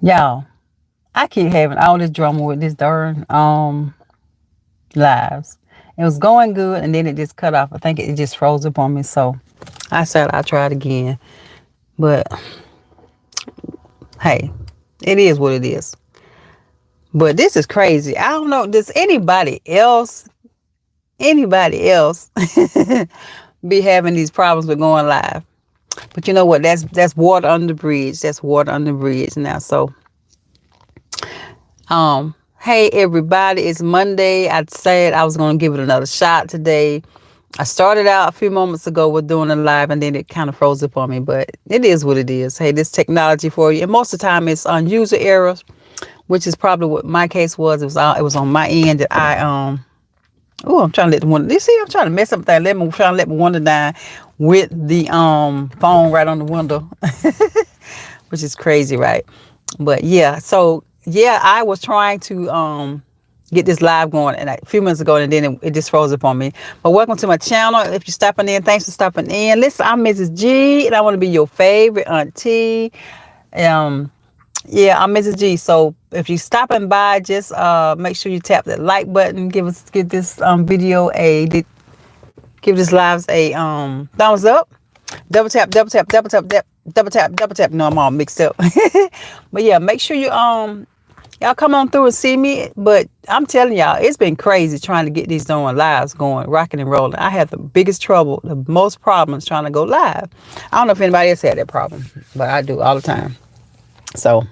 Y'all, I keep having all this drama with this darn lives. It was going good and then it just cut off. I think it just froze up on me. So I said I'll try it again. But hey, it is what it is. But this is crazy. I don't know. Does anybody else be having these problems with going live? But you know what? That's water under the bridge. That's water under the bridge now. So hey everybody, it's Monday. I said I was gonna give it another shot today. I started out a few moments ago with doing a live and then it kind of froze up on me, but it is what it is. Hey, this technology for you. And most of the time it's on user errors, which is probably what my case was. It was on my end that I'm trying to let the one. You see, I'm trying to mess up that. Trying to let my window down with the phone right on the window, which is crazy, right? But yeah, so yeah, I was trying to get this live going and a few minutes ago, and then it just froze up on me. But welcome to my channel. If you're stopping in, thanks for stopping in. Listen, I'm Mrs. G, and I want to be your favorite auntie. Yeah, I'm Mrs. G. So if you're stopping by, just make sure you tap that like button. Give this video give this live a thumbs up. Double tap, double tap, double tap, double tap, double tap. No, I'm all mixed up. But yeah, make sure you y'all come on through and see me. But I'm telling y'all, it's been crazy trying to get these lives going, rocking and rolling. I had the biggest trouble, the most problems trying to go live. I don't know if anybody else had that problem, but I do all the time. So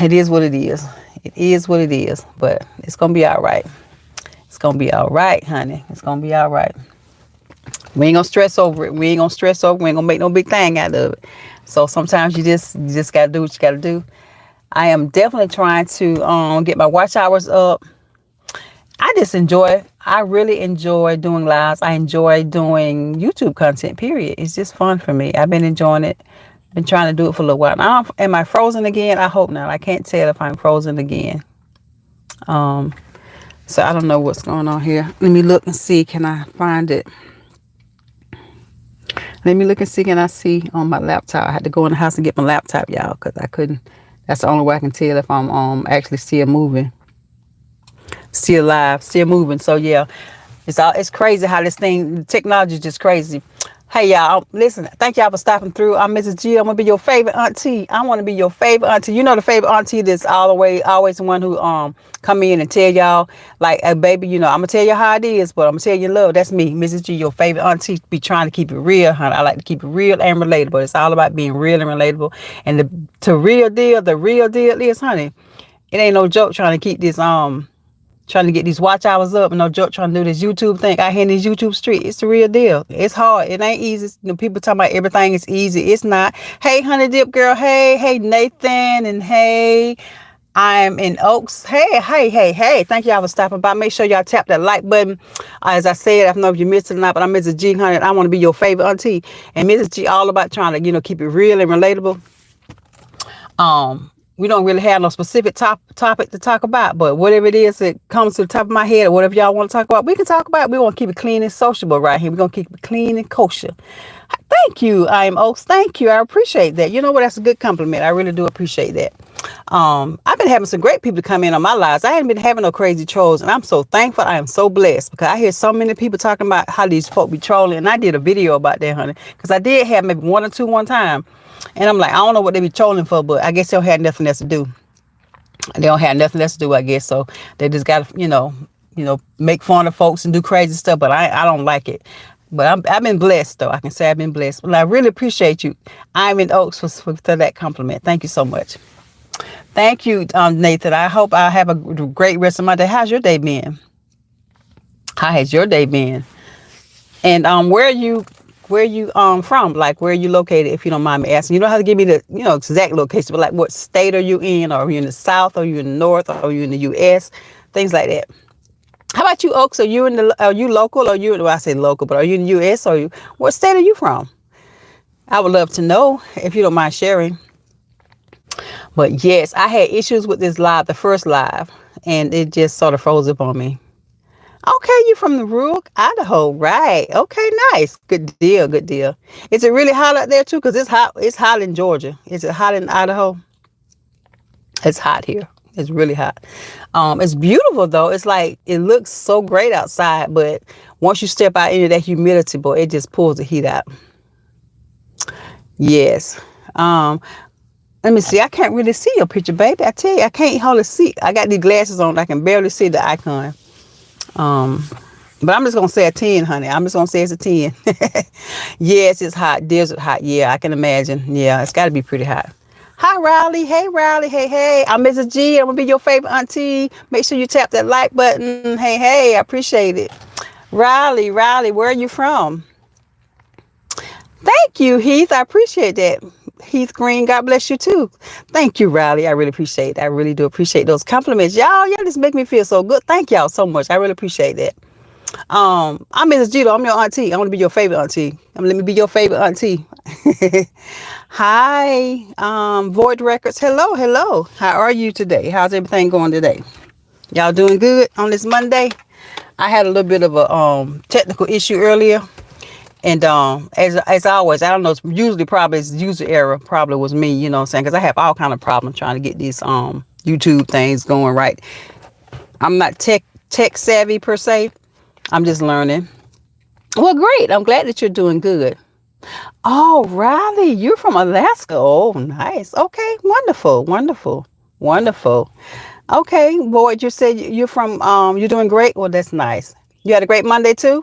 it is what it is. It is what it is. But it's gonna be all right. It's gonna be all right, honey. It's gonna be all right. We ain't gonna stress over it. We ain't gonna make no big thing out of it. So sometimes you just gotta do what you gotta do. I am definitely trying to get my watch hours up. I really enjoy doing lives. I enjoy doing YouTube content, period. It's just fun for me. I've been enjoying it. Been trying to do it for a little while. Now, am I frozen again? I hope not. I can't tell if I'm frozen again. So I don't know what's going on here. Let me look and see. Can I find it? Let me look and see. Can I see on my laptop? I had to go in the house and get my laptop, y'all, because I couldn't. That's the only way I can tell if I'm actually still moving, still alive, still moving. So yeah, it's crazy how this technology is just crazy. Hey y'all, listen, thank y'all for stopping through. I'm Mrs. G. I'm gonna be your favorite auntie. I want to be your favorite auntie. You know, the favorite auntie that's always the one who come in and tell y'all like, hey, baby, you know, I'm gonna tell you how it is, but I'm gonna tell you love. That's me, Mrs. G, your favorite auntie. Be trying to keep it real, honey. I like to keep it real and relatable. It's all about being real and relatable. And the real deal is, honey, it ain't no joke trying to keep this trying to get these watch hours up and no joke trying to do this YouTube thing out here in these YouTube street. It's the real deal. It's hard. It ain't easy. You know, people talking about everything is easy. It's not. Hey, Honey Dip Girl. Hey, Nathan. And hey, I'm in Oaks. Hey. Thank y'all for stopping by. Make sure y'all tap that like button. As I said, I don't know if you missed it or not, but I'm Mrs. G, honey. I want to be your favorite auntie. And Mrs. G all about trying to, keep it real and relatable. We don't really have no specific topic to talk about, but whatever it is that comes to the top of my head or whatever y'all want to talk about, we can talk about it. We want to keep it clean and sociable right here. We're going to keep it clean and kosher. Thank you, I am Oaks. Thank you. I appreciate that. You know what? That's a good compliment. I really do appreciate that. I've been having some great people to come in on my lives. I haven't been having no crazy trolls, and I'm so thankful. I am so blessed because I hear so many people talking about how these folk be trolling, and I did a video about that, honey, because I did have maybe one or two one time. And I'm like, I don't know what they be trolling for, but I guess they don't have nothing else to do. They don't have nothing else to do, I guess. So they just got to, make fun of folks and do crazy stuff. But I don't like it. But I've been blessed, though. I can say I've been blessed. Well, I really appreciate you. I'm in Oaks for that compliment. Thank you so much. Thank you, Nathan. I hope I have a great rest of my day. How's your day been? How has your day been? And where are you from? Like, where are you located, if you don't mind me asking? You don't have to give me the exact location, but like what state are you in? Or are you in the South? Or are you in the North? Or are you in the US? Things like that. How about you, Oaks? Are you local? Or I say local, but are you in the US? Or what state are you from? I would love to know if you don't mind sharing. But yes, I had issues with this live, the first live, and it just sort of froze up on me. Okay, you from the rural Idaho, right? Okay, nice. Good deal, good deal. Is it really hot out there too? Cause it's hot. It's hot in Georgia. Is it hot in Idaho? It's hot here. It's really hot. It's beautiful though. It's like it looks so great outside, but once you step out into that humidity, boy, it just pulls the heat out. Yes. Um, Let me see. I can't really see your picture, baby. I tell you, I can't hardly see. I got these glasses on. I can barely see the icon. Um, but I'm just gonna say a 10, honey. I'm just gonna say it's a 10. Yes, it's hot. Desert hot. Yeah, I can imagine. Yeah, it's got to be pretty hot. Hi, Riley. Hey, Riley. Hey, hey. I'm Mrs. G. I'm gonna be your favorite auntie. Make sure you tap that like button. Hey, hey. I appreciate it. Riley, Riley. Where are you from? Thank you, Heath. I appreciate that. Heath Green, God bless you too. Thank you, Riley. I really appreciate it. I really do appreciate those compliments. Y'all just make me feel so good. Thank y'all so much. I really appreciate that. I'm Mrs. Gito. I'm your auntie. I want to be your favorite auntie. Let me be your favorite auntie. Hi, Void Records. Hello, hello. How are you today? How's everything going today? Y'all doing good on this Monday? I had a little bit of a technical issue earlier. And as always, I don't know. It's usually probably it's user error. Probably was me. You know what I'm saying? Because I have all kind of problems trying to get these YouTube things going right. I'm not tech savvy per se. I'm just learning. Well, great. I'm glad that you're doing good. Oh, Riley, you're from Alaska. Oh, nice. Okay, wonderful, wonderful, wonderful. Okay, Boyd, you said you're from you're doing great. Well, that's nice. You had a great Monday too.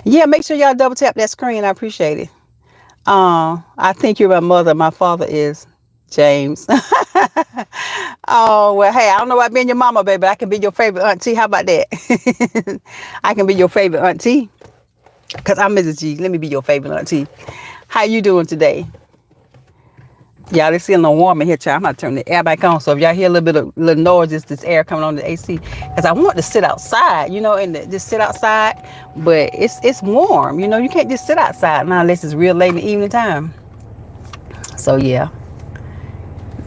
Yeah, make sure y'all double tap that screen. I appreciate it. I think you're my mother. My father is James. Oh, well, hey, I don't know about being your mama, baby. I can be your favorite auntie. How about that? I can be your favorite auntie because I'm Mrs. G. Let me be your favorite auntie. How you doing today? Y'all, it's getting a little warm in here, child. I'm about to turn the air back on. So if y'all hear a little bit of little noise, it's this air coming on the AC. Because I want to sit outside, and just sit outside. But it's warm. You can't just sit outside now unless it's real late in the evening time. So yeah,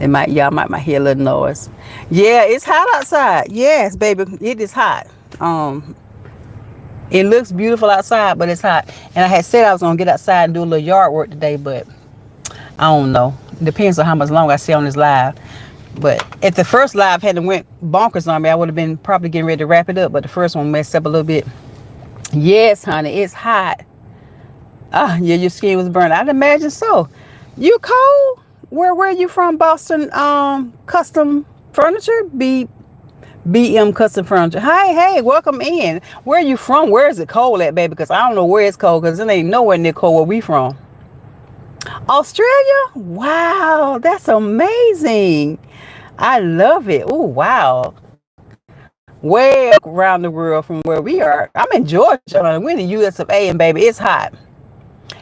y'all might hear a little noise. Yeah, it's hot outside. Yes, baby, it is hot. Um, it looks beautiful outside, but it's hot. And I had said I was gonna get outside and do a little yard work today, but I don't know. It depends on how much longer I stay on this live. But if the first live hadn't went bonkers on me, I would have been probably getting ready to wrap it up. But the first one messed up a little bit. Yes, honey, it's hot. Ah, yeah, your skin was burning. I'd imagine so. You cold? Where are you from? Boston Custom Furniture? BM Custom Furniture. Hey, welcome in. Where are you from? Where is it cold at, baby? Because I don't know where it's cold because it ain't nowhere near cold where we from. Australia? Wow, that's amazing. I love it. Oh, wow. Way around the world from where we are. I'm in Georgia. We're in the US of A, and baby, it's hot.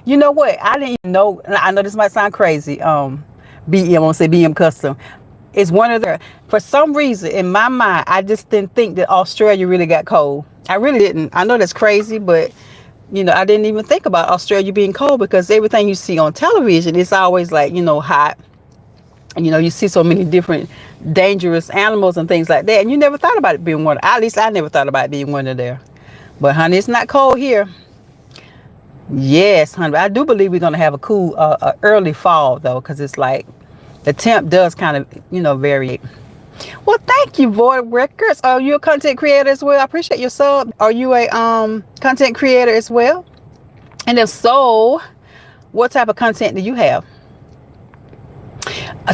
You know what? I didn't even know. I know this might sound crazy. BM, I want to say BM Custom. It's one of the, for some reason, in my mind, I just didn't think that Australia really got cold. I really didn't. I know that's crazy, but I didn't even think about Australia being cold because everything you see on television is always like, hot. You see so many different dangerous animals and things like that. And you never thought about it being one. At least I never thought about it being one of there. But honey, it's not cold here. Yes, honey. I do believe we're going to have a cool early fall though, because it's like the temp does kind of, vary. Well, thank you, Void Records. Are you a content creator as well? I appreciate your sub. Are you a content creator as well? And if so, what type of content do you have?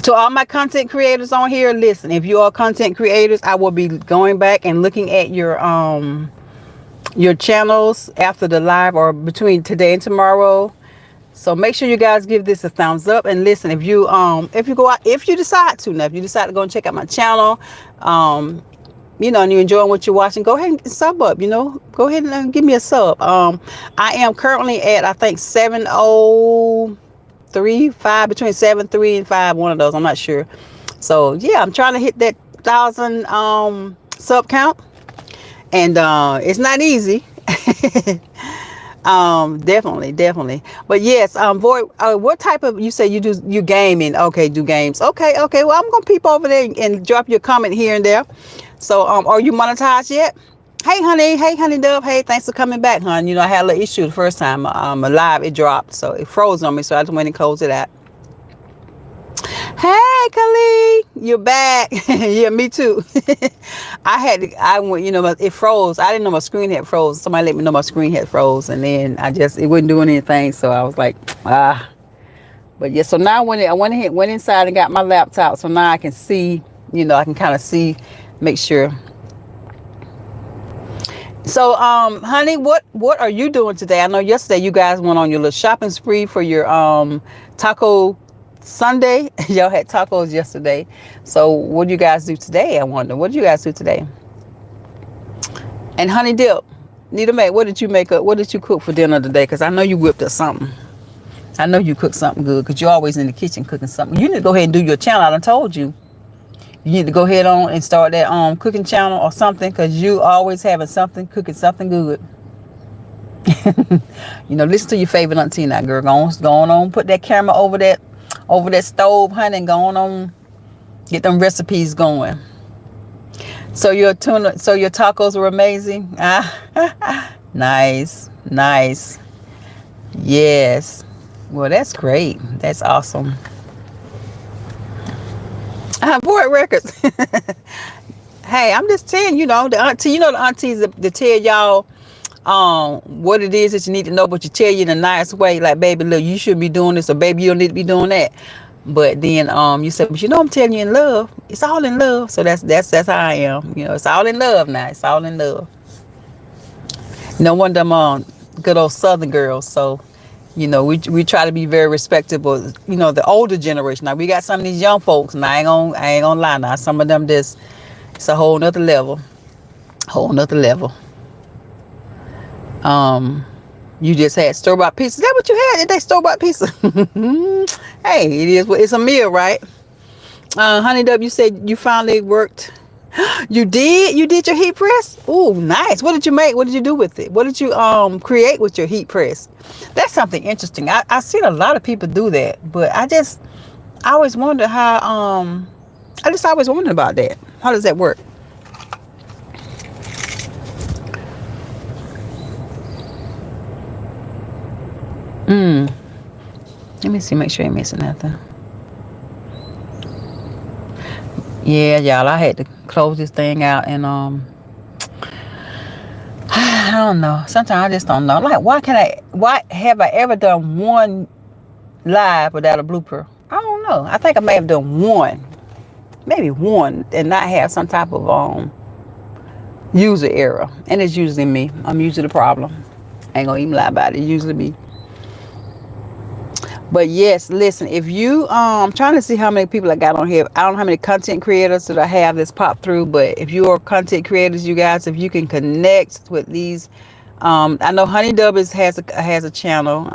To all my content creators on here, listen, if you are content creators, I will be going back and looking at your channels after the live or between today and tomorrow. So make sure you guys give this a thumbs up and listen. If you decide to go and check out my channel, and you're enjoying what you're watching, go ahead and sub up. Go ahead and give me a sub. I am currently at I think 703.5 between 7.3 and 5, one of those. I'm not sure. So yeah, I'm trying to hit that 1,000 sub count, and it's not easy. Definitely, definitely. But yes, Void, what type of, you say you gaming? Okay, do games. Okay, okay. Well, I'm gonna peep over there and drop your comment here and there. So, are you monetized yet? Hey, honey dove. Hey, thanks for coming back, hon. You know, I had a little issue the first time. Live, it dropped, so it froze on me. So I just went and closed it out. Hey, Khalid, you're back. Yeah, me too. I went, it froze. I didn't know my screen had froze. Somebody let me know my screen had froze, and then it wasn't doing anything. So I was like, ah. But yeah, so now I went inside and got my laptop. So now I can see, I can kind of see, make sure. So, honey, what are you doing today? I know yesterday you guys went on your little shopping spree for your taco Sunday. Y'all had tacos yesterday. So what do you guys do today? I wonder. What do you guys do today? And honey dip, Nita Mae, what did you make up? What did you cook for dinner today? Because I know you whipped up something. I know you cooked something good because you're always in the kitchen cooking something. You need to go ahead and do your channel. I done told you. You need to go ahead on and start that cooking channel or something, because you always having something, cooking something good. Listen to your favorite auntie now, girl. Go on, put that camera over that stove, honey, and go on, get them recipes going. So your tacos were amazing. Nice. Yes. Well, that's great. That's awesome. Void Records. Hey, I'm just saying, the aunties that tell y'all what it is that you need to know, but you tell you in a nice way, like, baby, look, you shouldn't be doing this, or baby, you don't need to be doing that. But then you say, but I'm telling you in love. It's all in love. So that's how I am. It's all in love now. It's all in love. No one of them good old Southern girls. So we try to be very respectable. The older generation. Now we got some of these young folks, and I ain't gonna lie. Now some of them it's a whole nother level. You just had store-bought pizza. Is that what you had? Did they store-bought pizza? Hey, it's a meal, right? Honey Dub, you said you finally worked. You did your heat press? Ooh, nice. What did you make? What did you do with it? What did you create with your heat press? That's something interesting. I've seen a lot of people do that, but I always wonder how I just always wondered about that. How does that work? Let me see, make sure I ain't missing nothing. Yeah, y'all, I had to close this thing out, and I don't know. Sometimes I just don't know. Like, why have I ever done one live without a blooper? I don't know. I think I may have done one, maybe one, and not have some type of user error. And it's usually me. I'm usually the problem. I ain't gonna even lie about it. It's usually me. But yes, listen, if you I'm trying to see how many people I got on here. I don't know how many content creators that I have that's popped through, but if you are content creators, you guys, if you can connect with these, I know Honey Dub has a channel.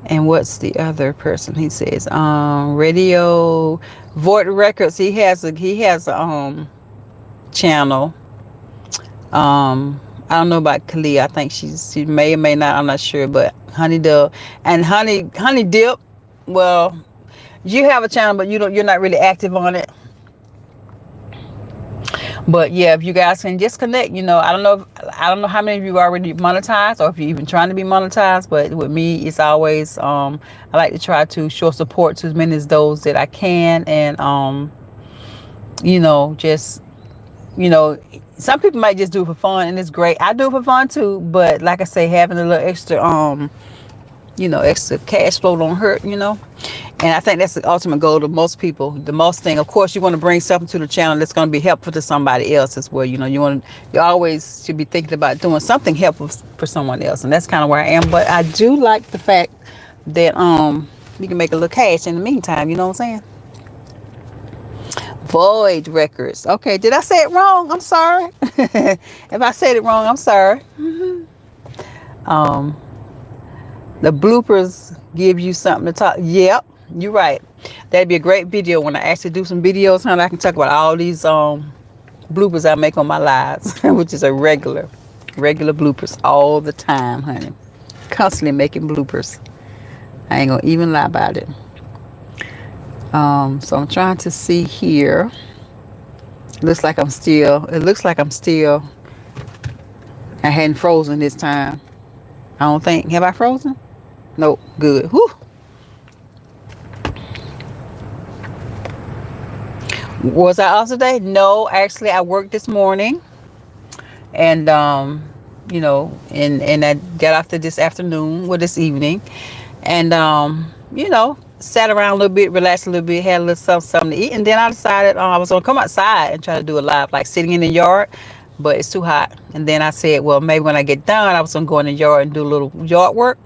And what's the other person? He says Radio Void Records. He has a channel. I don't know about Kalia. I think she may or may not. I'm not sure. But Honey Dub and Honey Dip. Well, you have a channel, but you're not really active on it. But yeah, if you guys can just connect, I don't know how many of you already monetized, or if you're even trying to be monetized. But with me, it's always I like to try to show support to as many as those that I can, and just some people might just do it for fun, and it's great. I do it for fun too, but like I say, having a little extra extra cash flow don't hurt, and I think that's the ultimate goal of most people. The most thing, of course, you want to bring something to the channel that's going to be helpful to somebody else as well. You always should be thinking about doing something helpful for someone else, and that's kind of where I am. But I do like the fact that you can make a little cash in the meantime. You know what I'm saying? Void Records. Okay, did I say it wrong? I'm sorry. If I said it wrong, I'm sorry. The bloopers give you something to talk. Yep, you're right. That'd be a great video when I actually do some videos, I can talk about all these bloopers I make on my lives, which is a regular. Regular bloopers all the time, honey. Constantly making bloopers. I ain't gonna even lie about it. So I'm trying to see here. It looks like I'm still, I hadn't frozen this time. I don't think. Have I frozen? Nope. Good. Whew. Was I off today? No, actually I worked this morning. And and I got off this afternoon, or this evening. And sat around a little bit, relaxed a little bit, had a little something to eat, and then I decided I was gonna come outside and try to do a live, like sitting in the yard, but it's too hot. And then I said, well, maybe when I get done, I was gonna go in the yard and do a little yard work,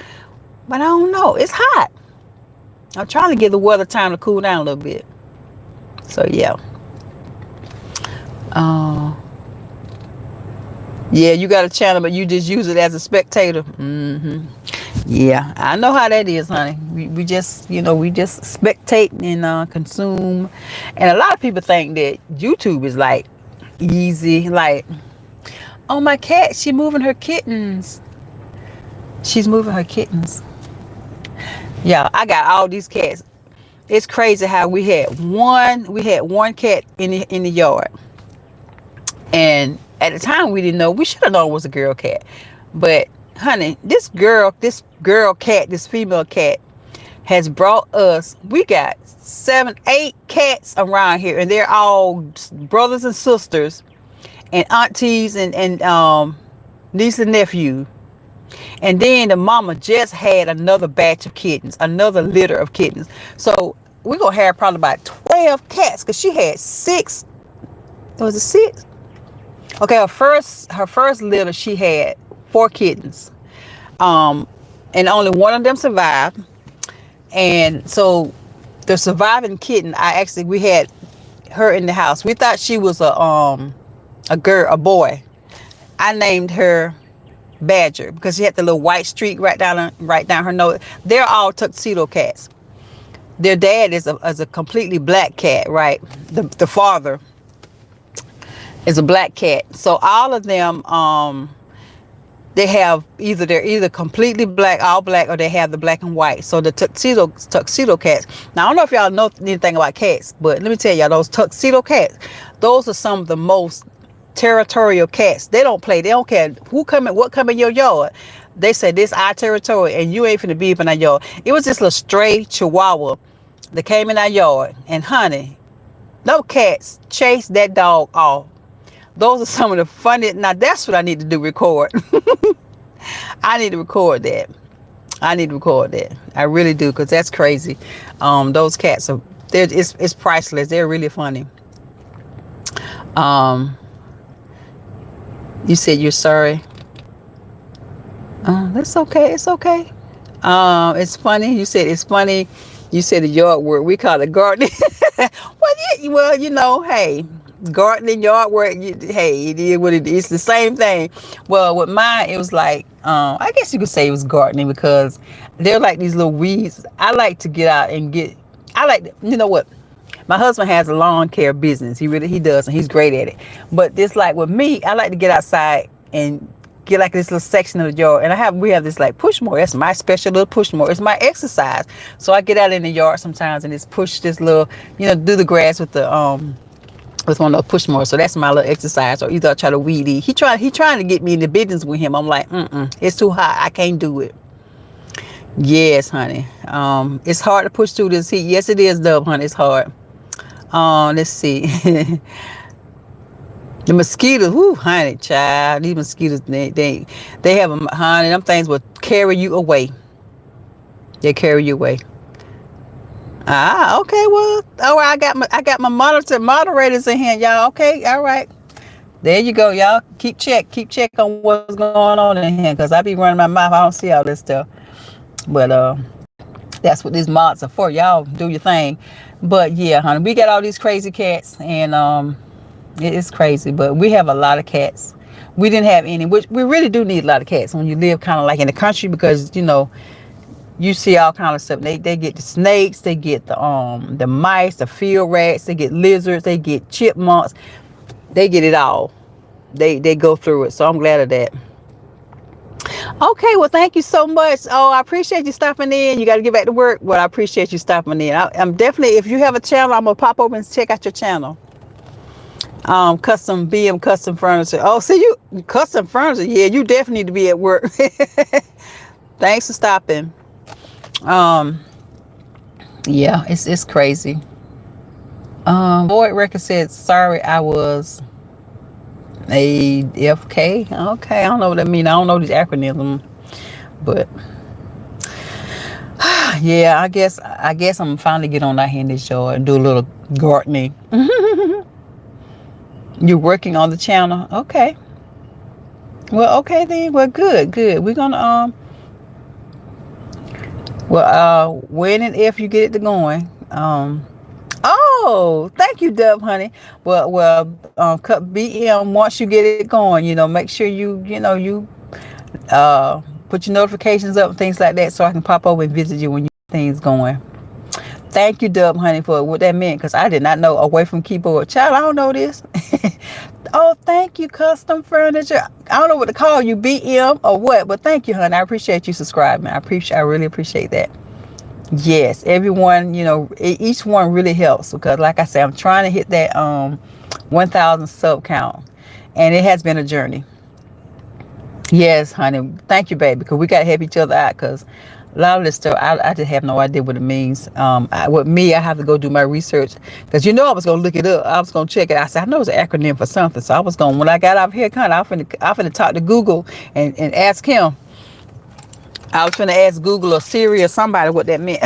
but I don't know. It's hot. I'm trying to give the weather time to cool down a little bit. So yeah. Yeah, you got a channel, but you just use it as a spectator. Yeah, I know how that is, honey. We just, we just spectate and consume. And a lot of people think that YouTube is like easy. Like, oh, my cat, she's moving her kittens. She's moving her kittens. Yeah, I got all these cats. It's crazy how we had one cat in the yard. And at the time we didn't know. We should have known it was a girl cat. But honey, this girl cat, this female cat has brought us, we got 7, 8 cats around here, and they're all brothers and sisters and aunties and niece and nephew. And then the mama just had another batch of kittens, another litter of kittens. So we're gonna have probably about 12 cats, because she had 6. Was it 6? Okay, her first litter, she had 4 kittens, and only one of them survived. And so the surviving kitten, we had her in the house. We thought she was a boy. I named her Badger because she had the little white streak right down her nose. They're all tuxedo cats. Their dad is a completely black cat, right? The father is a black cat. So all of them, they're either completely black, all black, or they have the black and white. So the tuxedo cats. Now I don't know if y'all know anything about cats, but let me tell y'all, those tuxedo cats, those are some of the most territorial cats. They don't play. They don't care what come in your yard. They say this our territory, and you ain't finna be up in our yard. It was this little stray Chihuahua that came in our yard, and honey, no cats chased that dog off. Those are some of the funniest. Now that's what I need to do, record. I need to record that. I really do, because that's crazy. Those cats it's priceless. They're really funny. You said you're sorry. That's okay. It's okay. It's funny. You said it's funny. You said the yard work. We call it gardening. Hey, gardening, yard work. Hey, it is what it is. It's the same thing. Well, with mine, it was like, I guess you could say it was gardening, because they're like these little weeds. I like to get out and you know what? My husband has a lawn care business. He does, and he's great at it. But this, like with me, I like to get outside and get like this little section of the yard. And we have this like push mower. That's my special little push mower. It's my exercise. So I get out in the yard sometimes and just push this little, do the grass with with one of those push mowers. So that's my little exercise. Or either I try to weed eat. He trying to get me in the business with him. I'm like, it's too hot. I can't do it. Yes, honey. It's hard to push through this heat. Yes, it is, Dub, honey. It's hard. Let's see. The mosquitoes, whoo, honey, child. These mosquitoes, they have them, honey. Them things will carry you away. They carry you away. Okay. Well, all right. I got my moderators in here, y'all. Okay, all right. There you go, y'all. Keep check on what's going on in here, because I be running my mouth. I don't see all this stuff, but that's what these mods are for. Y'all do your thing. But yeah, honey, we got all these crazy cats, and it's crazy. But we have a lot of cats. We didn't have any, which we really do need a lot of cats when you live kind of like in the country, because you see all kind of stuff. They get the snakes, they get the mice, the field rats, they get lizards, they get chipmunks, they get it all. They go through it. So I'm glad of that. Okay, well, thank you so much. Oh, I appreciate you stopping in. You got to get back to work. Well, I appreciate you stopping in. I'm definitely, if you have a channel, I'm gonna pop over and check out your channel. Custom BM custom furniture. Oh, see you custom furniture. Yeah, you definitely need to be at work. Thanks for stopping. Um, yeah, it's crazy. Void record said sorry I was AFK. Okay, I don't know what that means. I don't know these acronyms, but yeah, I guess I'm finally get on out here in this yard and do a little gardening. You're working on the channel, okay? Well, okay then. Well, good, good. We're gonna when and if you get it to going. Oh, thank you, Dub, honey. Cut BM once you get it going. Make sure you put your notifications up and things like that, so I can pop over and visit you when you get things going. Thank you, Dub, honey, for what that meant, because I did not know. Away from keyboard, child, I don't know this. Oh, thank you, custom furniture. I don't know what to call you, BM or what, but thank you, honey. I appreciate you subscribing. I really appreciate that. Yes, everyone, each one really helps, because like I said, I'm trying to hit that 1,000 sub count, and it has been a journey. Yes, honey. Thank you, baby, because we got to help each other out, because a lot of this stuff, I just have no idea what it means. With me, I have to go do my research, because I was going to look it up. I was going to check it. I said, I know it's an acronym for something. So I was going, when I got out here, I finna talk to Google and ask him. I was finna ask Google or Siri or somebody what that meant.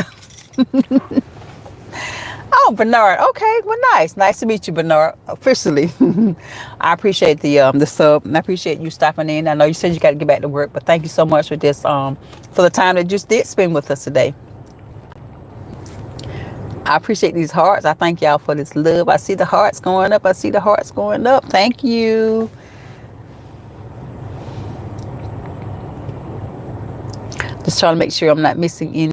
Oh, Bernard. Okay, well, nice to meet you, Bernard. Officially, I appreciate the sub, and I appreciate you stopping in. I know you said you got to get back to work, but thank you so much for this for the time that you did spend with us today. I appreciate these hearts. I thank y'all for this love. I see the hearts going up. Thank you. Just trying to make sure I'm not missing any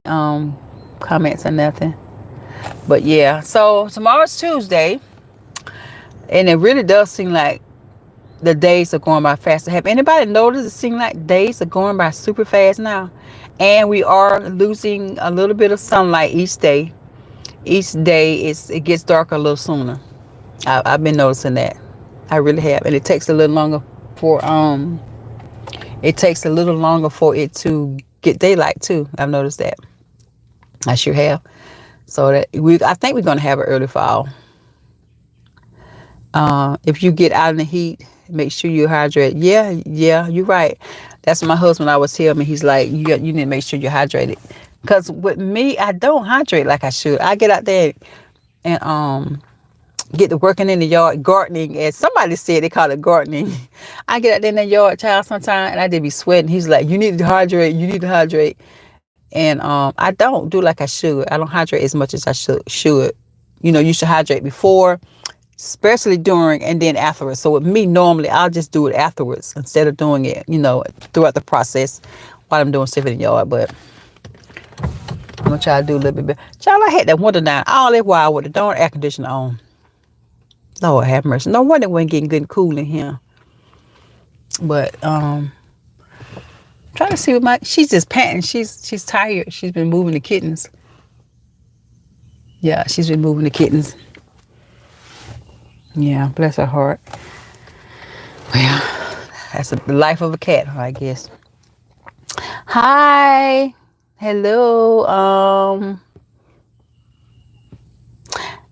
comments or nothing. But yeah, so tomorrow's Tuesday, and it really does seem like the days are going by faster. Have anybody noticed it seems like days are going by super fast now? And we are losing a little bit of sunlight each day. Each day it gets darker a little sooner. I've been noticing that. I really have. And it takes a little longer for it to get daylight too. I've noticed that. I sure have. So I think we're gonna have an early fall. If you get out in the heat, make sure you hydrate. Yeah, you're right. That's what my husband always tell me. He's like, you need to make sure you're hydrated. Because with me, I don't hydrate like I should. I get out there and get to working in the yard, gardening. As somebody said, they call it gardening. I get out there in the yard, child, sometimes, and I did be sweating. He's like, you need to hydrate. And I don't do like I should. I don't hydrate as much as I should. You should hydrate before, especially during, and then afterwards. So with me, normally I'll just do it afterwards instead of doing it, throughout the process while I'm doing stuff in the yard. But I'm gonna try to do a little bit better. Child, I had that winter down all that while with the darn air conditioner on. Lord have mercy. No wonder we ain't getting good and cool in here. But trying to see what she's just panting. She's tired. She's been moving the kittens. Yeah, she's been moving the kittens. Yeah, bless her heart. Well, that's the life of a cat, I guess. Hi. Hello.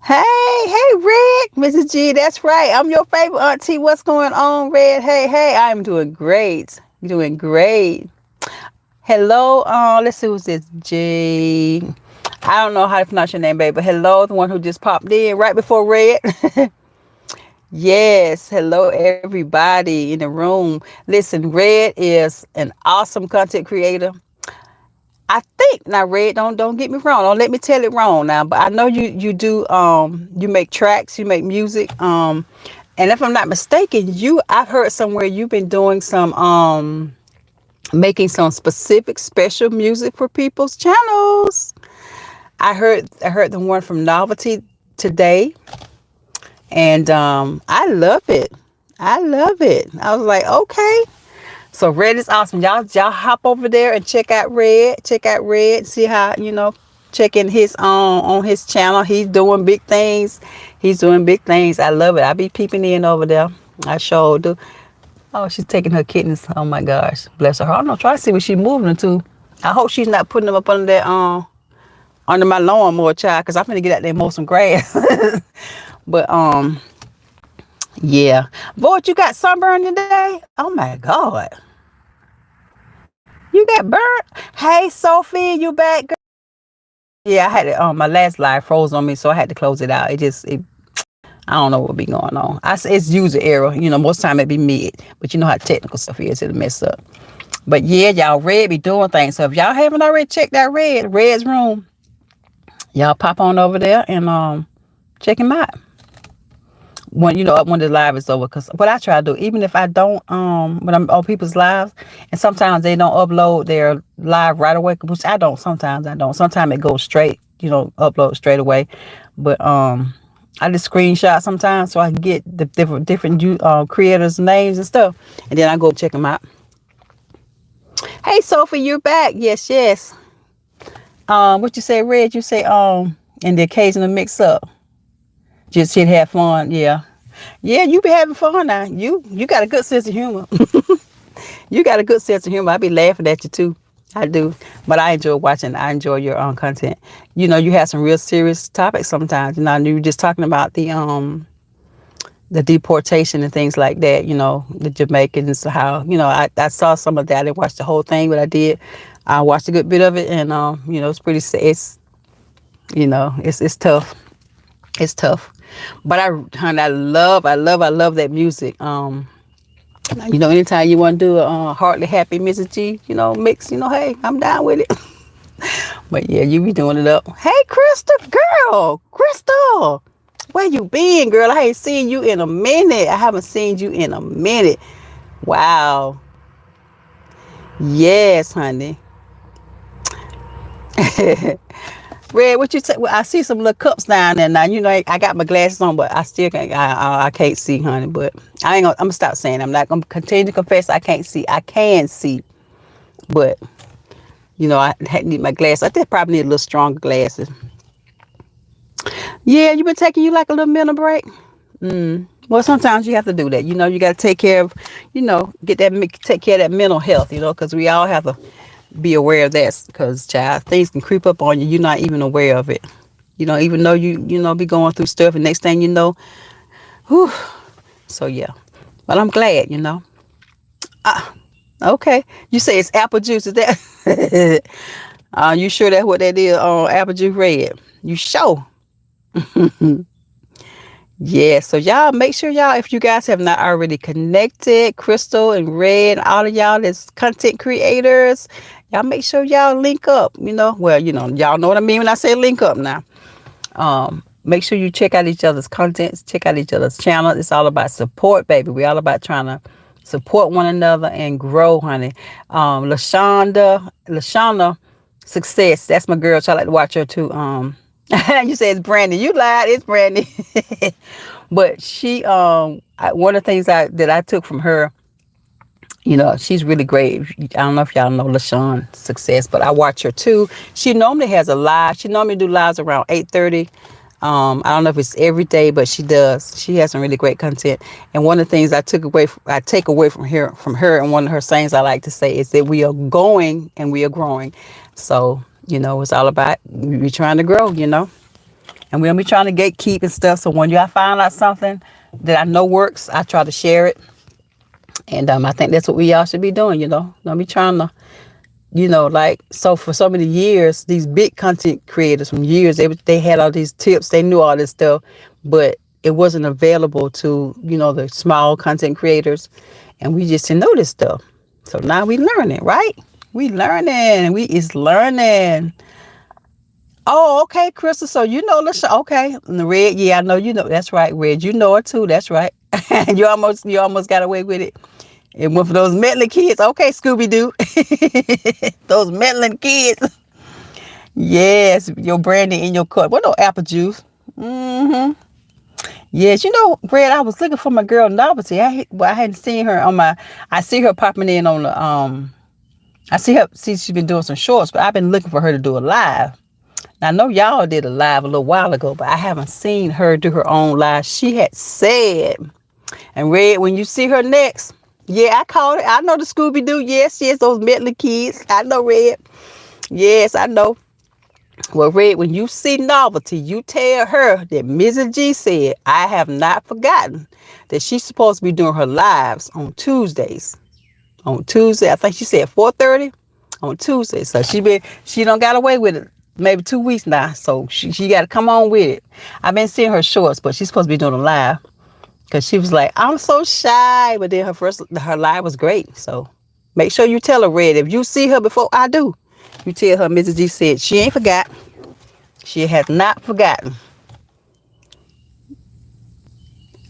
Hey, Red. Mrs. G, that's right. I'm your favorite auntie. What's going on, Red? Hey, I'm doing great. You're doing great. Hello, let's see who's this. J. I don't know how to pronounce your name, baby, but hello, the one who just popped in right before Red. Yes, hello everybody in the room. Listen, Red is an awesome content creator. I think now, Red, don't get me wrong. Don't let me tell it wrong now. But I know you do you make tracks, you make music. And if I'm not mistaken, I've heard somewhere you've been doing some making some specific special music for people's channels. I heard the one from Novelty today, and I love it. I was like, okay. So Red is awesome. Y'all hop over there and check out Red. Check out Red. See how, checking his on his channel. He's doing big things. He's doing big things. I love it. I be peeping in over there. I sure do. Oh, she's taking her kittens. Oh my gosh. Bless her heart. I'm gonna try to see what she's moving into. I hope she's not putting them up under that under my lawnmower, child, because I'm gonna get out there and mow some grass. But yeah. Void, you got sunburn today? Oh my God. You got burnt? Hey Sophie, you back, girl? Yeah, I had it my last live froze on me, so I had to close it out. I don't know what be going on. It's user error. Most time it be mid. But you know how technical stuff is, it'll mess up. But yeah, y'all, Red be doing things. So if y'all haven't already checked out Red's room, y'all pop on over there and check him out. When the live is over, because what I try to do, even if I don't when I'm on people's lives, and sometimes they don't upload their live right away, which I don't. Sometimes it goes straight, upload straight away. But I just screenshot sometimes so I can get the different creators' names and stuff, and then I go check them out. Hey Sophie, you're back. Yes. What you say, Red? You say and the occasional mix up. Just hit have fun, yeah. Yeah, you be having fun now. You got a good sense of humor. You got a good sense of humor. I be laughing at you too. I do. But I enjoy watching. I enjoy your content. You have some real serious topics sometimes. You were just talking about the deportation and things like that, the Jamaicans, how, I saw some of that. I didn't watch the whole thing, but I did. I watched a good bit of it, and it's pretty it's tough. It's tough. But I love that music. Anytime you want to do a Heartily Happy Mrs. G, mix, hey, I'm down with it. But yeah, you be doing it up. Hey, Crystal, where you been, girl? I ain't seen you in a minute. I haven't seen you in a minute. Wow. Yes, honey. Red, what you say? Well, I see some little cups down there now. I got my glasses on, but I still can't. I can't see, honey. But I'm gonna stop saying. I'm not gonna continue to confess. I can't see. I can see, but I need my glasses. I just probably need a little stronger glasses. Yeah, you been taking you like a little mental break. Well, sometimes you have to do that. You got to take care of, take care of that mental health. Because we all have to be aware of that, because child, things can creep up on you. You're not even aware of it. Even though you be going through stuff, and next thing you know, whew. So yeah, but I'm glad. Okay, you say it's apple juice, is that? You sure that's what that is? Apple juice, Red. You sure? Yeah, so y'all make sure if you guys have not already connected, Crystal and Red, all of y'all that's content creators, y'all make sure y'all link up. Well, y'all know what I mean when I say link up now. Make sure you check out each other's contents, check out each other's channel. It's all about support, baby. We all about trying to support one another and grow, honey. Lashana Success, that's my girl. So I like to watch her too. You say it's Brandy. You lied. It's Brandy. But she, one of the things that I took from her, she's really great. I don't know if y'all know LaShawn Success, but I watch her too. She normally has a live. She normally do lives around 8:30. I don't know if it's every day, but she does. She has some really great content. And one of the things I take away from her, and one of her sayings I like to say is that we are going and we are growing. So, it's all about we trying to grow, and we don't be trying to gatekeep and stuff. So when I find out something that I know works, I try to share it. And I think that's what we all should be doing, Don't be trying to, so for so many years, these big content creators from years, they had all these tips, they knew all this stuff, but it wasn't available to, the small content creators. And we just didn't know this stuff. So now we learning, right? We learning. We is learning. Oh, okay, Crystal. So LaShawn. Okay, and the Red. Yeah, I know you know. That's right, Red. You know it too. That's right. you almost got away with it. And one for those meddling kids. Okay, Scooby Doo. Those meddling kids. Yes, your brandy in your cup. What no apple juice? Yes, Brad, I was looking for my girl Novelty. I hadn't seen her on my. I see her popping in on the. I see her. See, she's been doing some shorts, but I've been looking for her to do a live. Now, I know y'all did a live a little while ago, but I haven't seen her do her own live. She had said, and Red, when you see her next, yeah, I called it. I know the Scooby Doo. Yes, yes, those Bentley kids. I know Red. Yes, I know. Well, Red, when you see Novelty, you tell her that Mrs. G said, I have not forgotten that she's supposed to be doing her lives on Tuesdays. On Tuesday, I think she said 4:30 on Tuesday. So she don't got away with it maybe 2 weeks now. So she got to come on with it. I've been seeing her shorts, but she's supposed to be doing a live because she was like, I'm so shy. But then her live was great. So make sure you tell her, Red, if you see her before I do, you tell her Mrs. G said she ain't forgot. She has not forgotten.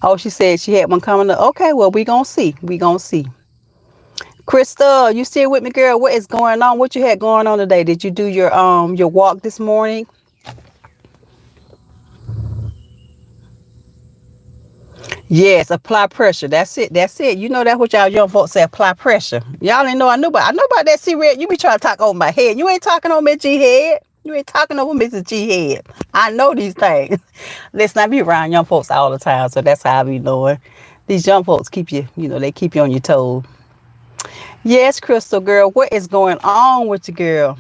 Oh, she said she had one coming up. Okay, well, we gonna see. We gonna see. Crystal, you still with me, girl? What is going on? What you had going on today? Did you do your walk this morning? Yes, apply pressure. That's it. That's it. That's what y'all young folks say. Apply pressure. Y'all didn't know I know about that. See, Red, you be trying to talk over my head. You ain't talking on Miss G head. You ain't talking over Mrs. G head. I know these things. Listen, I be around young folks all the time, so that's how I be knowing. These young folks keep you, they keep you on your toes. Yes, Crystal, girl, what is going on with you, girl?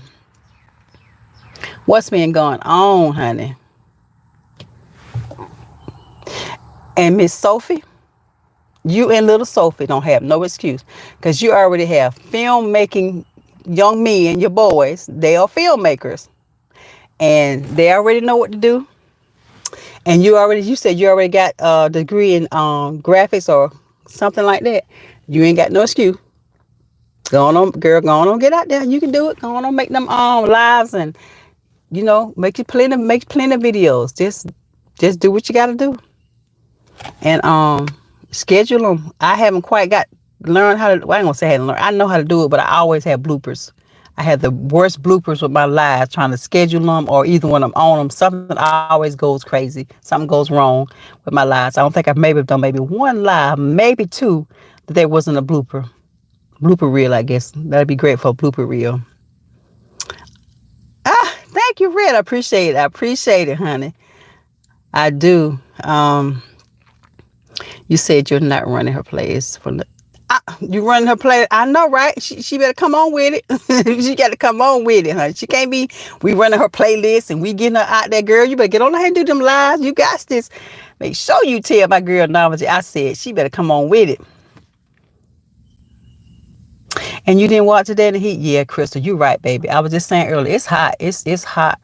What's been going on, honey? And Miss Sophie, you and little Sophie don't have no excuse because you already have filmmaking young men, your boys. They are filmmakers and they already know what to do. And you said you already got a degree in graphics or something like that. You ain't got no excuse. Go on, girl, go on, get out there. You can do it. Go on, make them lives and make plenty of videos. Just do what you got to do. And schedule them. I haven't quite learned how to. Well, I ain't gonna say I hadn't learned. I know how to do it, but I always have bloopers. I had the worst bloopers with my lives trying to schedule them, or either when I'm on them, something always goes crazy. Something goes wrong with my lives. I don't think I've maybe done maybe one live, maybe two, that there wasn't a blooper reel. I guess that'd be great for a blooper reel. Thank you, Red. I appreciate it. I appreciate it, honey. I do. You said you're not running her plays from the. You running her play? I know, right? She better come on with it. She got to come on with it, honey. She can't be. We running her playlist and we getting her out there, girl. You better get on there and do them lives. You got this. Make sure you tell my girl Novelty. I said she better come on with it. And you didn't walk today in the heat? Yeah, Crystal, you're right, baby. I was just saying earlier, it's hot. It's hot.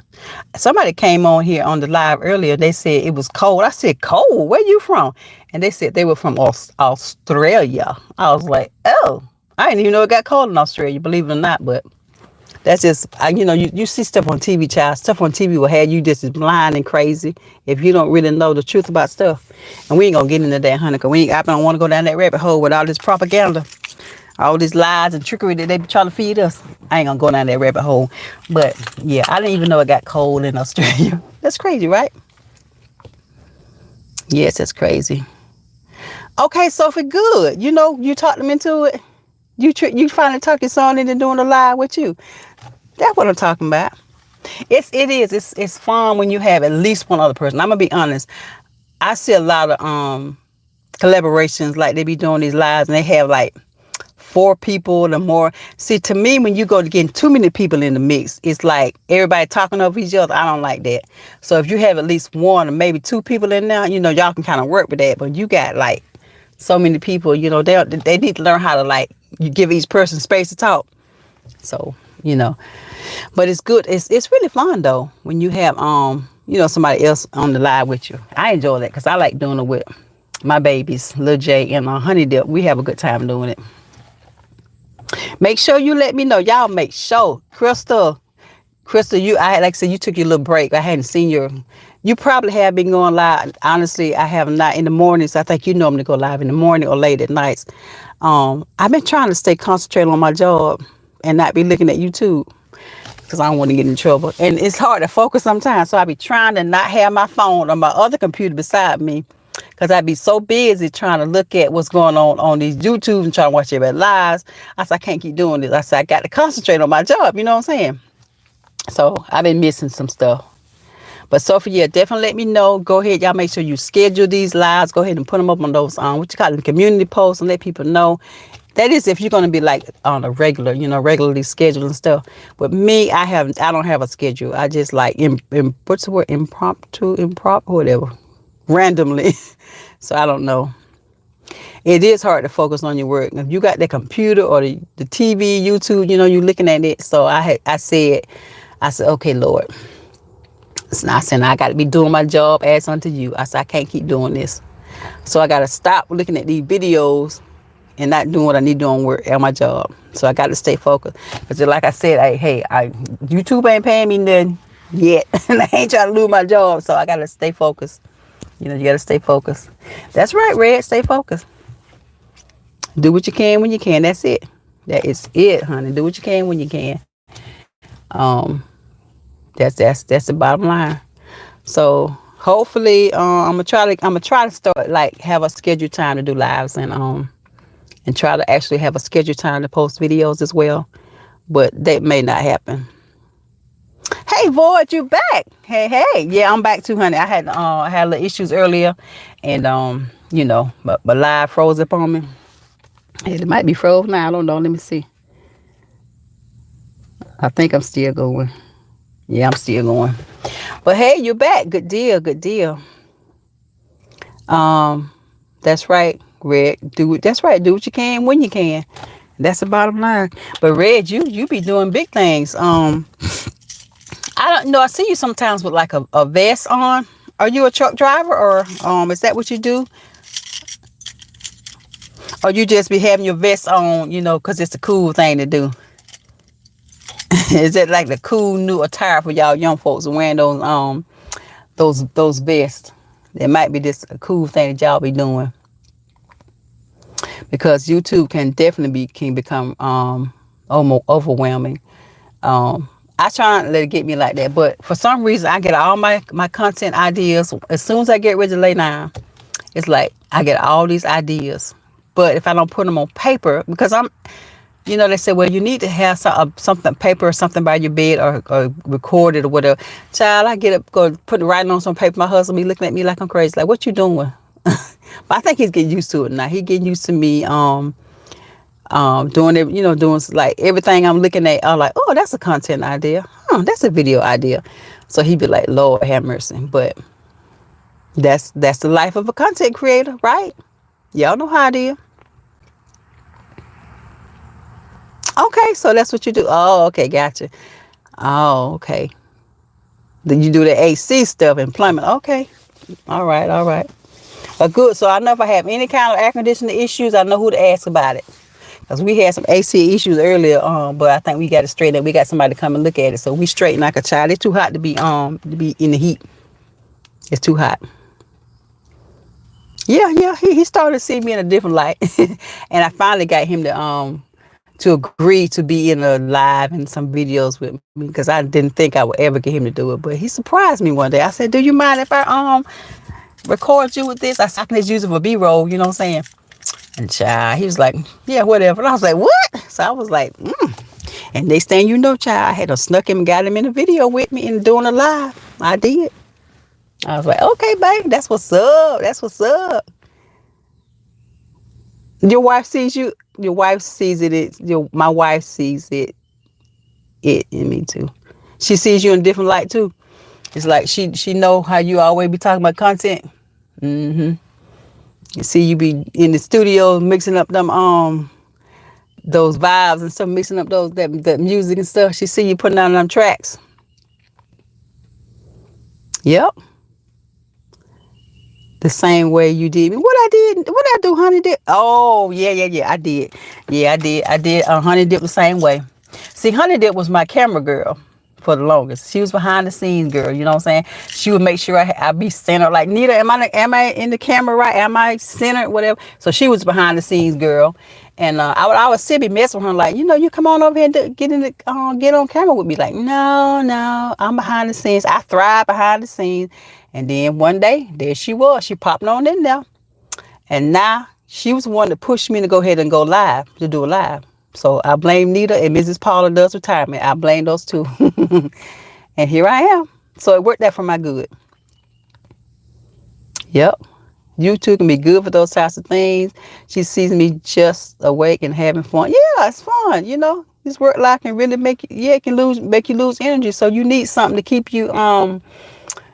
Somebody came on here on the live earlier. They said it was cold. I said, cold? Where you from? And they said they were from Australia. I was like, oh, I didn't even know it got cold in Australia, believe it or not. But that's just, you see stuff on TV, child. Stuff on TV will have you just as blind and crazy if you don't really know the truth about stuff. And we ain't going to get into that, honey, because I don't want to go down that rabbit hole with all this propaganda. All these lies and trickery that they be trying to feed us. I ain't gonna go down that rabbit hole. But yeah, I didn't even know it got cold in Australia. That's crazy, right? Yes, that's crazy. Okay, Sophie, good. You talked them into it. You finally talked your son into doing a live with you. That's what I'm talking about. It's fun when you have at least one other person. I'm gonna be honest. I see a lot of collaborations, like they be doing these lives and they have like 4 people or more. See, to me, when you go to getting too many people in the mix, it's like everybody talking over each other. I don't like that. So if you have at least 1 or maybe 2 people in there, y'all can kind of work with that. But you got like so many people, they need to learn how to like you give each person space to talk. So, but it's good. It's really fun though when you have somebody else on the live with you. I enjoy that because I like doing it with my babies, Lil J and Honey Dip. We have a good time doing it. Make sure you let me know. Y'all make sure. Crystal, like I said, you took your little break. I hadn't seen you probably have been going live. Honestly, I have not in the mornings. I think you normally go live in the morning or late at nights. I've been trying to stay concentrated on my job and not be looking at YouTube because I don't want to get in trouble. And it's hard to focus sometimes. So I be trying to not have my phone or my other computer beside me because I'd be so busy trying to look at what's going on these YouTube and trying to watch everybody lives. I said, I can't keep doing this. I said, I got to concentrate on my job. You know what I'm saying? So I've been missing some stuff. But Sophie, yeah, definitely let me know. Go ahead, y'all make sure you schedule these lives. Go ahead and put them up on those, what you call them, community posts, and let people know. That is if you're going to be like on a regular, regularly scheduled and stuff. But me, I don't have a schedule. I just like, what's the word? Impromptu, whatever. Randomly. So I don't know. It is hard to focus on your work. If you got the computer or the TV, YouTube, you're looking at it. So I said, okay, Lord. So I said, I got to be doing my job as unto you. I said, I can't keep doing this. So I got to stop looking at these videos and not doing what I need to do on work at my job. So I got to stay focused. Because like I said, YouTube ain't paying me nothing yet. And I ain't trying to lose my job. So I got to stay focused. You got to stay focused. That's right, Red. Stay focused. Do what you can when you can. That's it. That is it, honey. Do what you can when you can. That's the bottom line. So hopefully, I'm gonna try to start like have a scheduled time to do lives and try to actually have a scheduled time to post videos as well. But that may not happen. Hey, Void, you back? Hey, yeah, I'm back too, honey. I had a little issues earlier, and but live froze up on me. It might be froze now. I don't know. Let me see. I think I'm still going. Yeah, I'm still going. But hey, you're back. Good deal. That's right, Red. That's right. Do what you can when you can. That's the bottom line. But Red, you be doing big things. I don't know. I see you sometimes with like a vest on. Are you a truck driver or is that what you do? Or you just be having your vest on, because it's a cool thing to do? Is that like the cool new attire for y'all young folks wearing those vests? It might be just a cool thing that y'all be doing. Because YouTube can definitely become overwhelming. I try not to let it get me like that, but for some reason I get all my content ideas as soon as I get ready to lay down. It's like I get all these ideas, but if I don't put them on paper, because they say, well, you need to have something, paper or something by your bed or record it or whatever. Child, I get up, go put it writing on some paper. My husband be looking at me like I'm crazy, like, what you doing? But I think he's getting used to it now. He getting used to me doing it, doing like everything I'm looking at. I'm like, oh, that's a content idea. That's a video idea. So he be like, Lord have mercy. But that's the life of a content creator, right? Y'all know how it is. Okay, so that's what you do. Oh, okay, gotcha. Oh, okay. Then you do the AC stuff and plumbing. Okay. All right. Good. So I know if I have any kind of air conditioning issues, I know who to ask about it. Because we had some AC issues earlier, but I think we got it straightened up. We got somebody to come and look at it. So we straighten like a child. It's too hot to be in the heat. It's too hot. Yeah. He started to see me in a different light. And I finally got him to agree to be in a live and some videos with me, because I didn't think I would ever get him to do it. But he surprised me one day. I said, do you mind if I record you with this? I said, I can just use it for B-roll, you know what I'm saying? And child, he was like, yeah, whatever. And I was like, what? So I was like, And next thing you know, child, I had to snuck him and got him in a video with me and doing a live. I did. I was like, okay, babe, that's what's up. Your wife sees you. Your wife sees it. My wife sees it in me too. She sees you in a different light too. It's like she know how you always be talking about content. You see you be in the studio mixing up them those vibes and stuff, mixing up that music and stuff. She see you putting down them tracks. Yep. The same way you did me. What I do, honey dip? Oh, yeah. I did. Yeah, I did. Honey dip the same way. See, honey dip was my camera girl for the longest. She was behind the scenes girl. You know what I'm saying? She would make sure I be centered. Like, Nita, am I in the camera right? Am I centered? Whatever. So she was behind the scenes girl. And I would always be messing with her like, you come on over here and get on camera with me. Like, no, I'm behind the scenes. I thrive behind the scenes. And then one day, there she was. She popped on in there. And now she was the one that pushed me to go ahead and go live, to do a live. So I blame Nita and Mrs. Paula does retirement. I blame those two. And here I am. So it worked out for my good. Yep. YouTube can be good for those types of things. She sees me just awake and having fun. Yeah, it's fun. This work life can really it can make you lose energy. So you need something to keep you,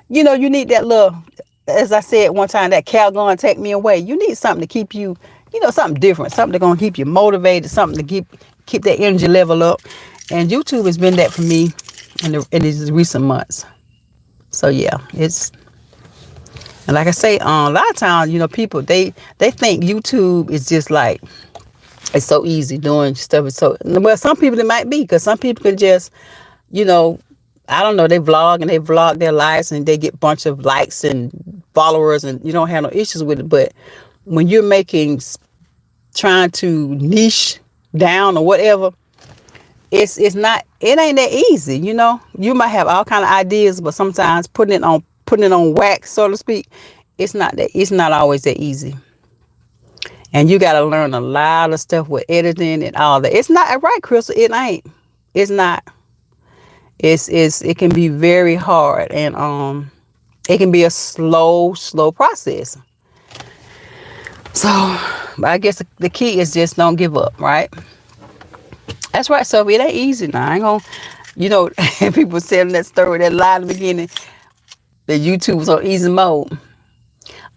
you need that little, as I said one time, that cow going to take me away. You need something to keep you, something different, something that's going to keep you motivated, something to keep that energy level up. And YouTube has been that for me in these recent months. So yeah, and like I say, a lot of times, people, they think YouTube is just like, it's so easy doing stuff. Well, some people it might be, because some people can just, I don't know, they vlog their lives and they get a bunch of likes and followers and you don't have no issues with it. But when you're trying to niche down or whatever, it ain't that easy. You might have all kind of ideas, but sometimes putting it on wax, so to speak, it's not always that easy. And you got to learn a lot of stuff with editing and all that. It's not right, Crystal. It ain't. It's not. It can be very hard, and it can be a slow process. So, but I guess the key is just don't give up, right? That's right. So it ain't easy now. I ain't gonna, people selling that story, that lie in the beginning, that YouTube was on easy mode.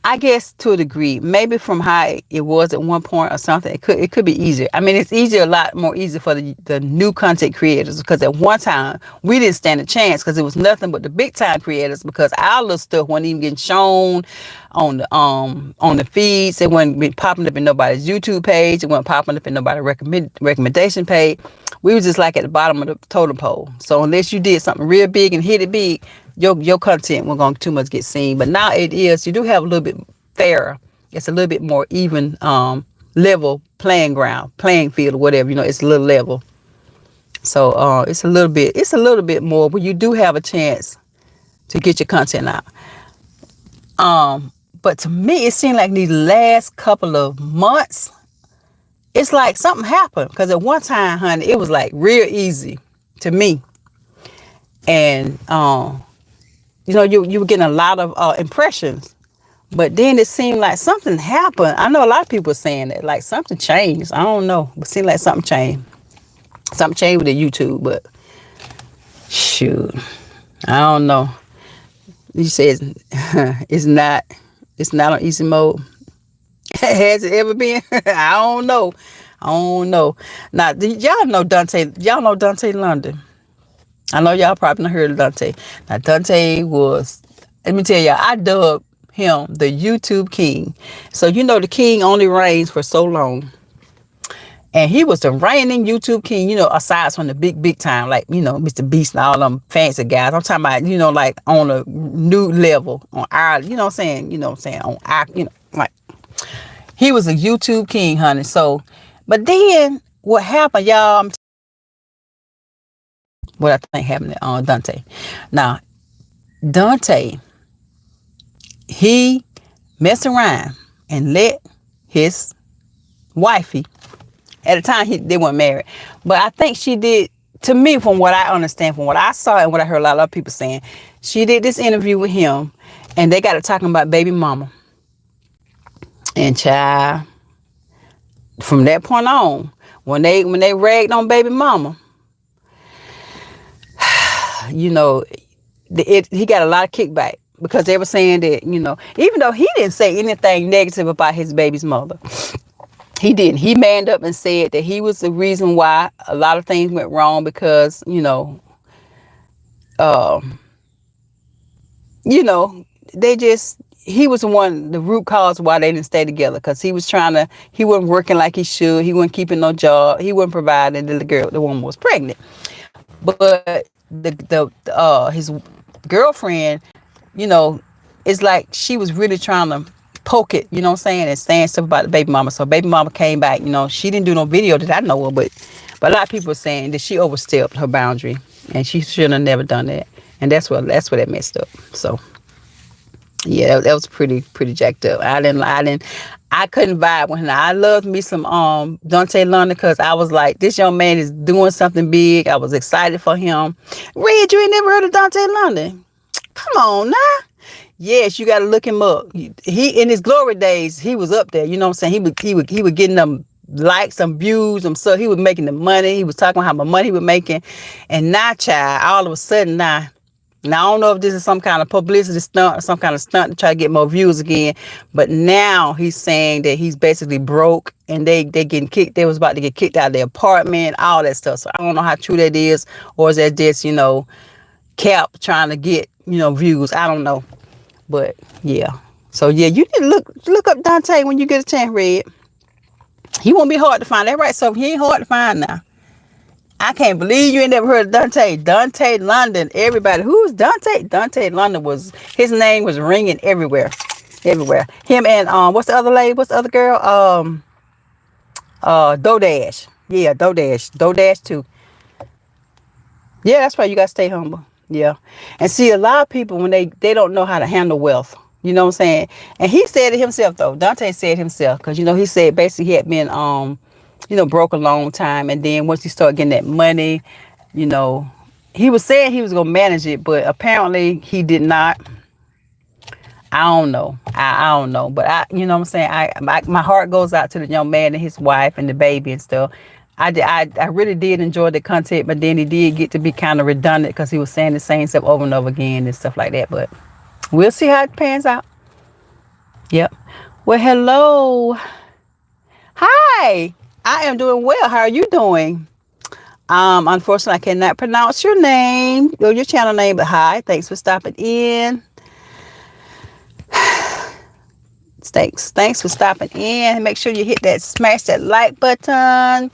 I guess to a degree, maybe from how it was at one point or something, it could be easier. I mean, it's a lot more easier for the new content creators, because at one time we didn't stand a chance, because it was nothing but the big time creators, because our little stuff wasn't even getting shown on the feeds. It wasn't popping up in nobody's YouTube page. It wasn't popping up in nobody's recommendation page. We were just like at the bottom of the totem pole. So unless you did something real big and hit it big, your content wasn't going to too much get seen. But now you do have a little bit fairer. It's a little bit more even level playing field or whatever. It's a little level. So it's a little bit more, but you do have a chance to get your content out. But to me, it seemed like these last couple of months, it's like something happened. Because at one time, honey, it was like real easy to me. And you were getting a lot of impressions. But then it seemed like something happened. I know a lot of people are saying that, like something changed. I don't know. But it seemed like something changed. Something changed with the YouTube, but shoot, I don't know. You said it's not on easy mode. Has it ever been? I don't know. Now, y'all know Dante. Y'all know Dante London. I know y'all probably not heard of Dante. Now, Dante was, let me tell y'all, I dubbed him the YouTube king. So, the king only reigns for so long. And he was the reigning YouTube king, aside from the big time, like, Mr. Beast and all them fancy guys. I'm talking about, like on a new level, on our, on our, like, he was a YouTube king, honey. So, but then what happened, y'all, what I think happened to Dante. Now, Dante, he messed around and let his wifey, at the time they weren't married, but I think she did, to me, from what I understand, from what I saw and what I heard a lot of people saying, she did this interview with him and they got to talking about baby mama. And child, from that point on, when they ragged on baby mama, he got a lot of kickback, because they were saying that, even though he didn't say anything negative about his baby's mother, he didn't. He manned up and said that he was the reason why a lot of things went wrong, because, he was the root cause why they didn't stay together, because he wasn't working like he should. He wasn't keeping no job. He wasn't providing. The woman was pregnant. But his girlfriend, it's like she was really trying to poke it, and saying stuff about the baby mama. So baby mama came back, she didn't do no video that I know of, but a lot of people are saying that she overstepped her boundary and she should have never done that. And that's what that messed up. So Yeah, that was pretty jacked up. I couldn't vibe with him. I loved me some Dante London because I was like, this young man is doing something big. I was excited for him. Red, you ain't never heard of Dante London? Come on now. Yes, you got to look him up. He in his glory days, he was up there. You know what I'm saying? He would getting them likes, some views, so he was making the money. He was talking about how much money he was making, and now, child, all of a sudden now I don't know if this is some kind of publicity stunt or some kind of stunt to try to get more views again. But now he's saying that he's basically broke and they getting kicked. They was about to get kicked out of their apartment, all that stuff. So I don't know how true that is, or is that just Cap trying to get views. I don't know, but yeah. So yeah, you need to look up Dante when you get a chance, Red. He won't be hard to find. That right? So he ain't hard to find now. I can't believe you ain't never heard of Dante. Dante London. Everybody. Who's Dante? Dante London his name was ringing everywhere. Everywhere. Him and what's the other lady? What's the other girl? Dodash. Yeah, Dodash. Dodash too. Yeah, that's why you gotta stay humble. Yeah. And see, a lot of people when they don't know how to handle wealth. You know what I'm saying? And he said it himself though. Dante said it himself. Because he said basically he had been broke a long time. And then once he started getting that money, you know, he was saying he was going to manage it, but apparently he did not. I don't know. I don't know. But you know what I'm saying? My heart goes out to the young man and his wife and the baby and stuff. I really did enjoy the content, but then he did get to be kind of redundant because he was saying the same stuff over and over again and stuff like that. But we'll see how it pans out. Yep. Well, hello. Hi. I am doing well. How are you doing? Unfortunately, I cannot pronounce your name or your channel name, but hi. Thanks for stopping in. Thanks for stopping in. Make sure you smash that like button.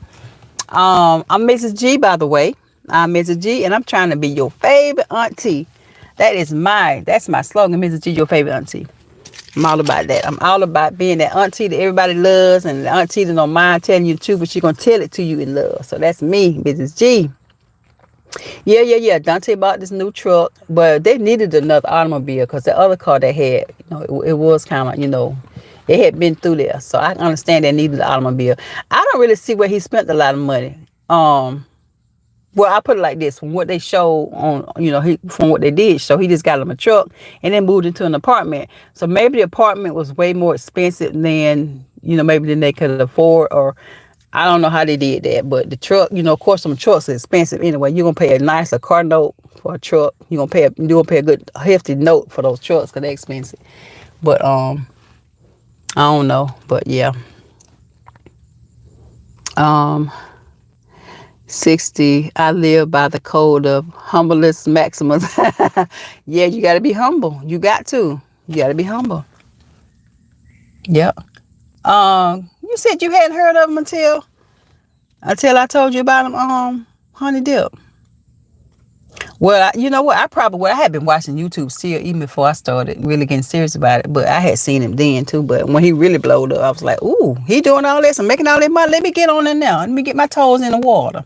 I'm Mrs. G, by the way. I'm Mrs. G, and I'm trying to be your favorite auntie. That's my slogan, Mrs. G, your favorite auntie. I'm all about that. I'm all about being that auntie that everybody loves and the auntie that don't mind telling you the truth, but she's going to tell it to you in love. So that's me, Mrs. G. Yeah. Dante bought this new truck, but they needed another automobile because the other car they had, it was kind of, it had been through there. So I understand they needed an automobile. I don't really see where he spent a lot of money. Well, I put it like this: from what they show on, from what they did show, he just got him a truck and then moved into an apartment. So maybe the apartment was way more expensive than maybe than they could afford, or I don't know how they did that. But the truck, of course, some trucks are expensive anyway. You're gonna pay a car note for a truck. You're gonna pay a good hefty note for those trucks because they're expensive. But I don't know. But yeah. 60, I live by the code of humblest maximus. Yeah, you got to be humble. You got to be humble. Yep. You said you hadn't heard of them until I told you about them, Honey Dip. Well, you know what? I had been watching YouTube still even before I started really getting serious about it. But I had seen him then too. But when he really blowed up, I was like, ooh, he doing all this and making all that money. Let me get on it now. Let me get my toes in the water.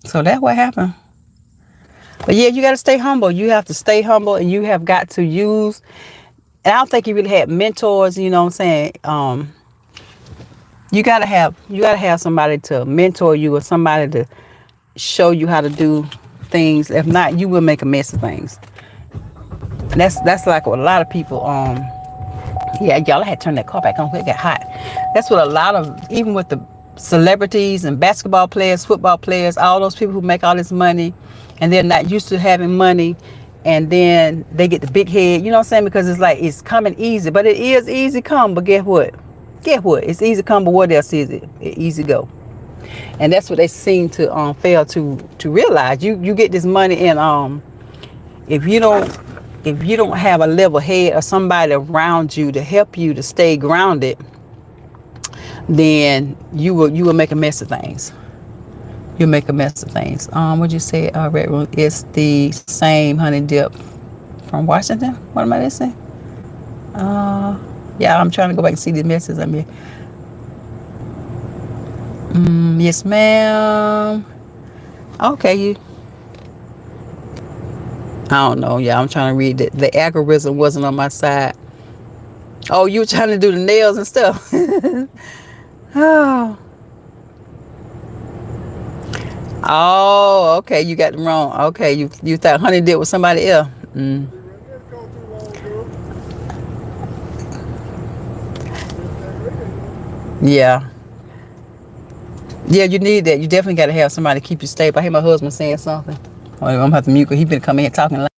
So that's what happened. But yeah, you got to stay humble. You have to stay humble, and you have got to use. And I don't think he really had mentors. You know what I'm saying? You gotta have somebody to mentor you or somebody to show you how to do things. If not, you will make a mess of things. And that's like what a lot of people. Yeah, y'all, I had to turn that car back on. It got hot. That's what a lot of, even with the celebrities and basketball players, football players, all those people who make all this money and they're not used to having money, and then they get the big head, you know what I'm saying? Because it's like it's coming easy, but it is easy come, but guess what? It's easy come, but what else is it? Easy go. And that's what they seem to fail to realize. You get this money, and if you don't have a level head or somebody around you to help you to stay grounded, then you will make a mess of things. You'll make a mess of things. What'd you say? Red Room. It's the same Honey Dip from Washington. What am I listening? Yeah, I'm trying to go back and see the messages. I mean, yes, ma'am. Okay, I don't know. Yeah, I'm trying to read it. The algorithm wasn't on my side. Oh, you were trying to do the nails and stuff. Oh. Oh, okay. You got them wrong. Okay, you thought Honey did with somebody else. Mm. Yeah. Yeah, you need that. You definitely got to have somebody to keep you stable. I hear my husband saying something. Oh, I'm gonna have to mute because he been coming here talking loud.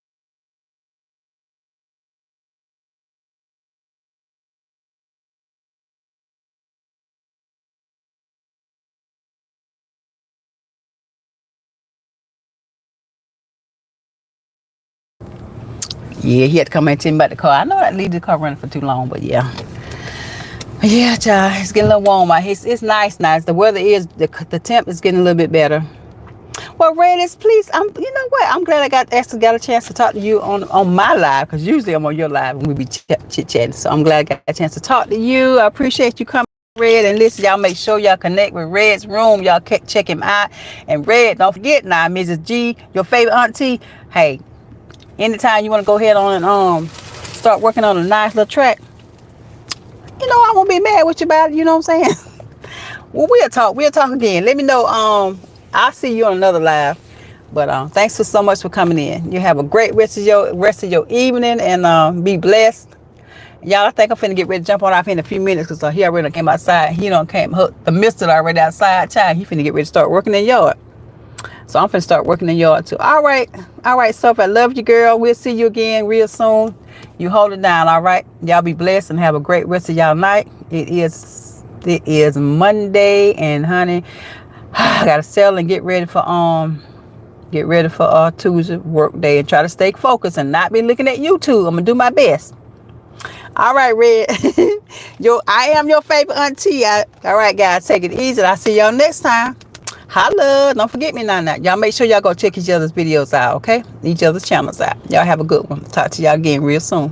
Yeah, he had to come in and tell me about the car. I know I leave the car running for too long, but yeah. Yeah, child, it's getting a little warm out. It's nice. The weather is, the temp is getting a little bit better. Well, Redis, please, you know what? I'm glad I got a chance to talk to you on my live, because usually I'm on your live and we be chit-chatting. So I'm glad I got a chance to talk to you. I appreciate you coming, Red. And listen, y'all make sure y'all connect with Red's room. Y'all check him out. And Red, don't forget now, Mrs. G, your favorite auntie. Hey, anytime you want to go ahead on and start working on a nice little track, you know I won't be mad with you about it. You know what I'm saying? Well, we'll talk again. Let me know. I'll see you on another live. But thanks for so much for coming in. You have a great rest of your evening, and be blessed. Y'all, I think I'm finna get ready to jump on off in a few minutes, because he already came outside. He done came hooked the mister already outside. Child, he finna get ready to start working in the yard. So I'm finna start working in the yard too. All right, so I love you, girl. We'll see you again real soon. You hold it down, all right? Y'all be blessed and have a great rest of y'all night. It is Monday, and honey, I gotta settle and get ready for Tuesday workday, and try to stay focused and not be looking at YouTube. I'm gonna do my best. All right, Red. I am your favorite auntie. All right, guys, take it easy. I'll see y'all next time. Holla. Don't forget me now. Y'all make sure y'all go check each other's videos out, okay? Each other's channels out. Y'all have a good one. Talk to y'all again real soon.